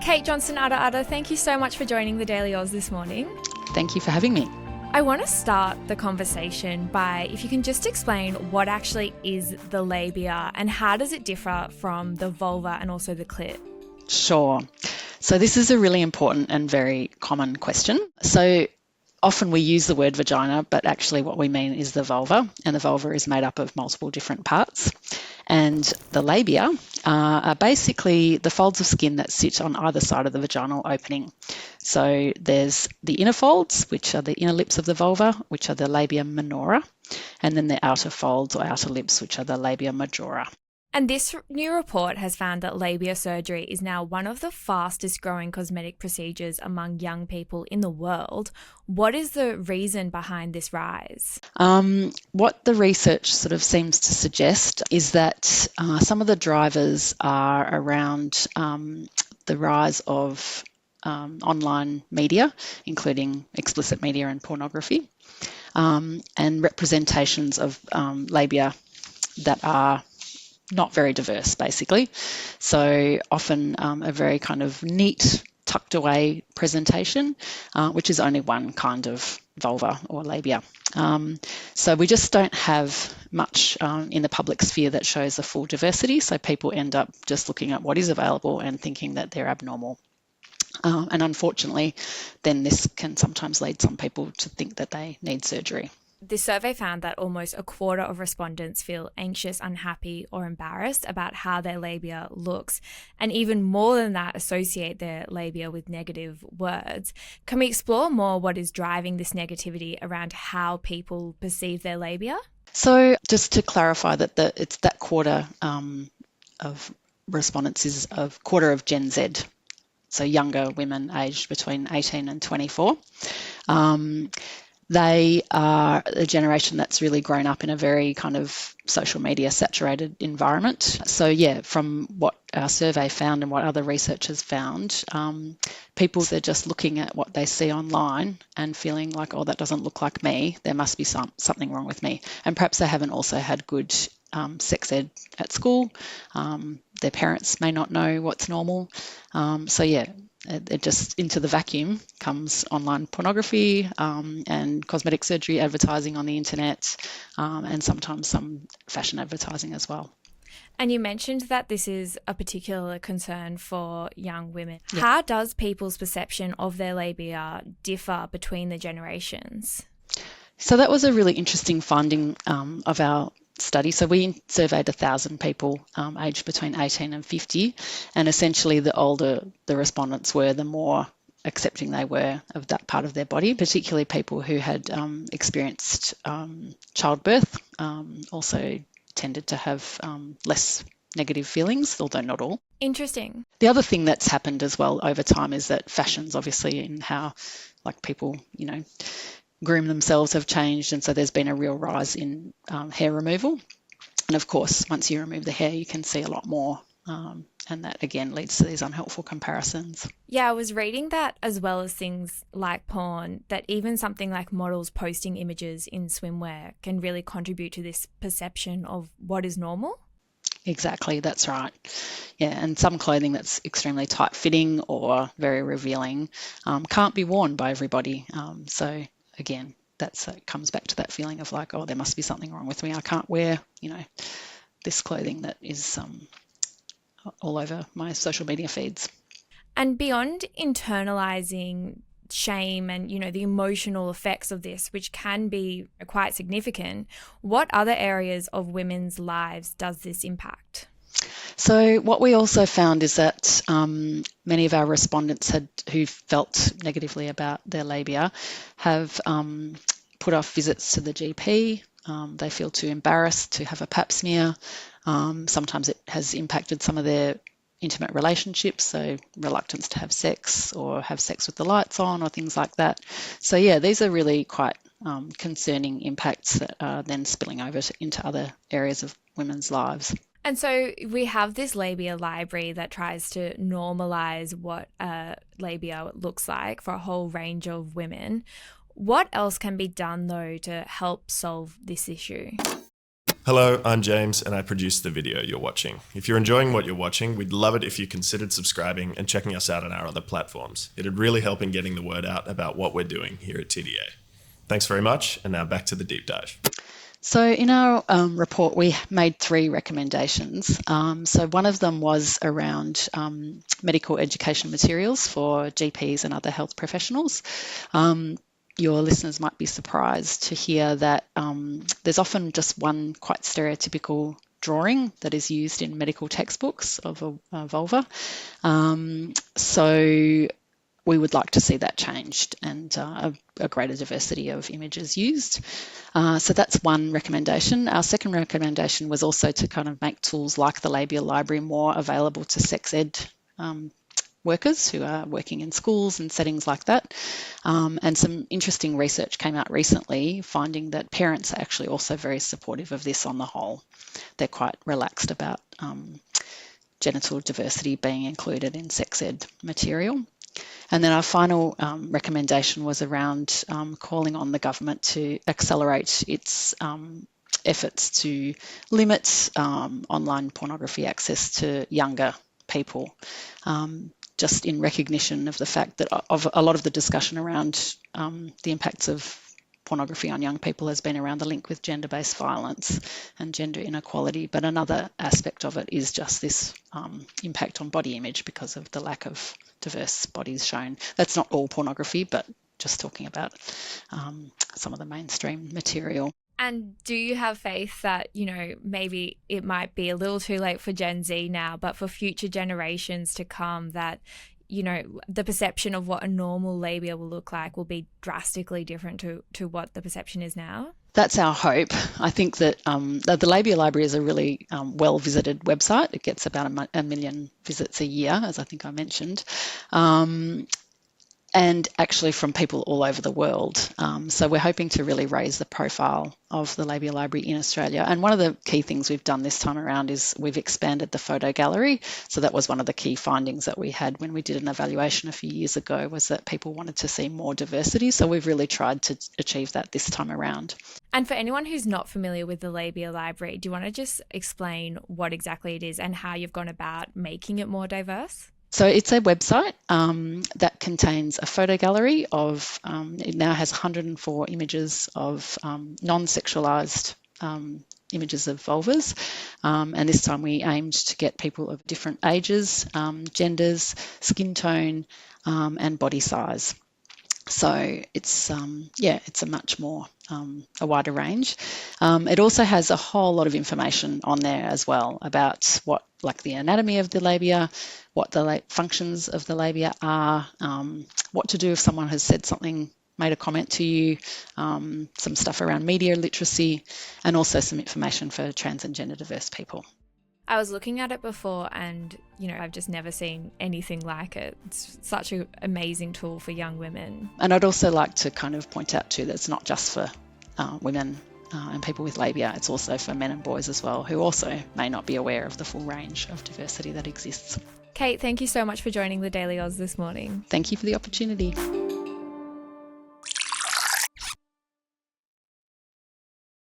Kate Johnson Ada, thank you so much for joining the Daily Aus this morning. Thank you for having me. I want to start the conversation by if you can just explain what actually is the labia and how does it differ from the vulva and also the clit? Sure. So this is a really important and very common question. So often we use the word vagina, but actually what we mean is the vulva, and the vulva is made up of multiple different parts. And the labia are basically the folds of skin that sit on either side of the vaginal opening. So there's the inner folds, which are the inner lips of the vulva, which are the labia minora, and then the outer folds or outer lips, which are the labia majora. And this new report has found that labia surgery is now one of the fastest growing cosmetic procedures among young people in the world. What is the reason behind this rise? What the research sort of seems to suggest is that some of the drivers are around the rise of online media, including explicit media and pornography, and representations of labia that are not very diverse, basically. So often a very kind of neat, tucked away presentation, which is only one kind of vulva or labia. So we just don't have much in the public sphere that shows a full diversity. So people end up just looking at what is available and thinking that they're abnormal. And unfortunately, then this can sometimes lead some people to think that they need surgery. This survey found that almost a quarter of respondents feel anxious, unhappy, or embarrassed about how their labia looks, and even more than that, associate their labia with negative words. Can we explore more what is driving this negativity around how people perceive their labia? So just to clarify that it's that quarter of respondents is a quarter of Gen Z, so younger women aged between 18 and 24. They are a generation that's really grown up in a very kind of social media saturated environment. So yeah, from what our survey found and what other researchers found, people are just looking at what they see online and feeling like, oh, that doesn't look like me. There must be something wrong with me. And perhaps they haven't also had good sex ed at school. Their parents may not know what's normal. So yeah, it just into the vacuum comes online pornography and cosmetic surgery advertising on the internet, and sometimes some fashion advertising as well. And you mentioned that this is a particular concern for young women. Yeah. How does people's perception of their labia differ between the generations? So that was a really interesting finding of our study. So we surveyed 1,000 people aged between 18 and 50, and essentially the older the respondents were, the more accepting they were of that part of their body, particularly people who had experienced childbirth also tended to have less negative feelings, although not all. Interesting. The other thing that's happened as well over time is that fashions, obviously, in how like people, groom themselves have changed, and so there's been a real rise in hair removal. And of course, once you remove the hair, you can see a lot more, and that again leads to these unhelpful comparisons. Yeah, I was reading that as well as things like porn, that even something like models posting images in swimwear can really contribute to this perception of what is normal. Exactly, that's right. Yeah, and some clothing that's extremely tight-fitting or very revealing can't be worn by everybody. So again, it comes back to that feeling of like, oh, there must be something wrong with me. I can't wear, this clothing that is all over my social media feeds. And beyond internalizing shame and, the emotional effects of this, which can be quite significant, what other areas of women's lives does this impact? So what we also found is that many of our respondents who felt negatively about their labia have put off visits to the GP. They feel too embarrassed to have a pap smear. Sometimes it has impacted some of their intimate relationships, so reluctance to have sex or have sex with the lights on or things like that. So yeah, these are really quite concerning impacts that are then spilling over into other areas of women's lives. And so we have this Labia Library that tries to normalise what labia looks like for a whole range of women. What else can be done, though, to help solve this issue? Hello, I'm James and I produce the video you're watching. If you're enjoying what you're watching, we'd love it if you considered subscribing and checking us out on our other platforms. It'd really help in getting the word out about what we're doing here at TDA. Thanks very much, and now back to the deep dive. So in our report, we made 3 recommendations. So one of them was around medical education materials for GPs and other health professionals. Your listeners might be surprised to hear that there's often just one quite stereotypical drawing that is used in medical textbooks of a vulva. So we would like to see that changed and a greater diversity of images used. So that's one recommendation. Our second recommendation was also to kind of make tools like the Labia Library more available to sex ed workers who are working in schools and settings like that. And some interesting research came out recently finding that parents are actually also very supportive of this on the whole. They're quite relaxed about genital diversity being included in sex ed material. And then our final recommendation was around calling on the government to accelerate its efforts to limit online pornography access to younger people, just in recognition of the fact that of a lot of the discussion around the impacts of pornography on young people has been around the link with gender-based violence and gender inequality, but another aspect of it is just this impact on body image because of the lack of diverse bodies shown. That's not all pornography, but just talking about some of the mainstream material. And do you have faith that, maybe it might be a little too late for Gen Z now, but for future generations to come that, the perception of what a normal labia will look like will be drastically different to what the perception is now? That's our hope. I think that the Labia Library is a really well-visited website. It gets about a million visits a year, as I think I mentioned. And actually from people all over the world. So we're hoping to really raise the profile of the Labia Library in Australia. And one of the key things we've done this time around is we've expanded the photo gallery. So that was one of the key findings that we had when we did an evaluation a few years ago, was that people wanted to see more diversity. So we've really tried to achieve that this time around. And for anyone who's not familiar with the Labia Library, do you want to just explain what exactly it is and how you've gone about making it more diverse? So it's a website that contains a photo gallery of, it now has 104 images of non-sexualised images of vulvas. And this time we aimed to get people of different ages, genders, skin tone, and body size. So it's a much more a wider range. It also has a whole lot of information on there as well about like the anatomy of the labia, what the functions of the labia are, what to do if someone has said something, made a comment to you, some stuff around media literacy, and also some information for trans and gender diverse people. I was looking at it before and, I've just never seen anything like it. It's such an amazing tool for young women. And I'd also like to kind of point out too that it's not just for women and people with labia, it's also for men and boys as well, who also may not be aware of the full range of diversity that exists. Kate, thank you so much for joining the Daily Aus this morning. Thank you for the opportunity.